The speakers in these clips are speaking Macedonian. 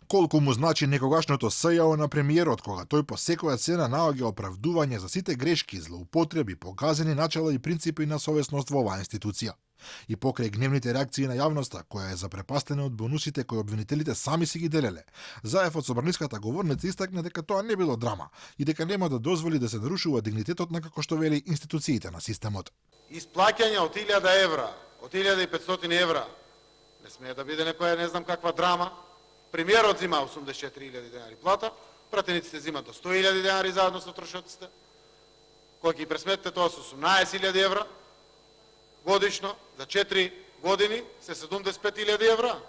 Колку му значи некогашното СЈО на премиерот, кога тој по секоја цена наоѓа оправдување за сите грешки, злоупотреби, погазени начала и принципи на совесност во оваа институција. И покрај гневните реакции на јавноста, која е запрепастена од бонусите кои обвинителите сами си ги делеле, Заев од собраниската говорница истакна дека тоа не било драма и дека нема да дозволи да се нарушува дигнитетот на, како што вели, институциите на системот. Исплаќање од 1000 евра, од 1500 евра, не смее да биде некоја не знам каква драма. Премиерот зима 84.000 денари плата, пратениците зимат до 100.000 денари заедно со трошоците. Кога ги пресметите тоа со 18.000 евра годишно, за 4 години се 75.000 евра.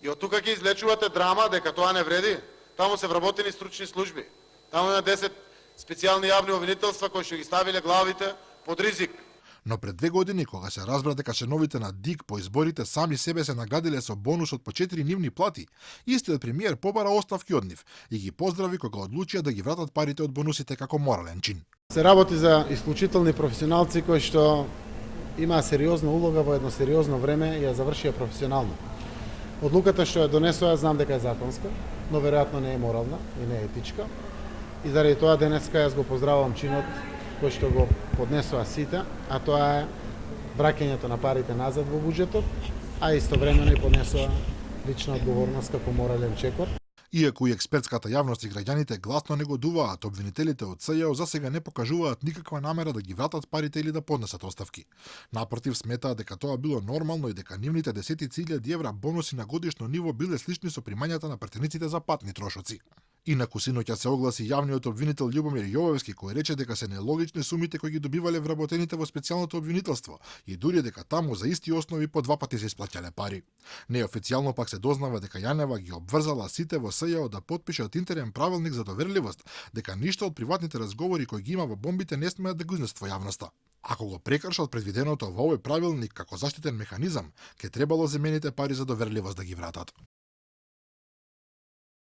И од тука ќе излечувате драма дека тоа не вреди. Таму се вработени стручни служби. Таму има 10 специјални јавни обвинителства кои што ги ставиле главите под ризик. Но пред 2 години, кога се разбра дека членовите на ДИК по изборите сами себе се наградиле со бонус од по 4 нивни плати, истиот премиер побара оставки од нив и ги поздрави кога одлучија да ги вратат парите од бонусите како морален чин. Се работи за исклучителни професионалци кои што имаа сериозна улога во едно сериозно време и ја завршија професионално. Одлуката што ја донесоа знам дека е законска, но веројатно не е морална и не е етичка. И заради тоа денеска јас го поздравувам чинот кој што го поднесоа сите, а тоа е враќањето на парите назад во буџетот, а истовремено и поднесоа лична одговорност како морален чекор. Иако и експертската јавност и граѓаните гласно негодуваат, обвинителите од СЈО засега не покажуваат никаква намера да ги вратат парите или да поднесат оставки. Напротив, сметаат дека тоа било нормално и дека нивните десетици илјади евра бонуси на годишно ниво биле слични со примањата на пратениците за патни трошоци. Инаку синоќа се огласи јавниот обвинител Љубомир Јовевски, кој рече дека се нелогични сумите кои ги добивале вработените во специјалното обвинителство и дури дека таму за исти основи по 2 пати се исплаќале пари. Неофицијално пак се дознава дека Јанева ги обврзала сите во СЈО да потпишат интерен правилник за доверливост, дека ништо од приватните разговори кои ги има во бомбите не смеат да го изнесат во јавноста. Ако го прекршат предвиденото во овој правилник како заштитен механизам, ќе требало земените пари за доверливост да ги вратат.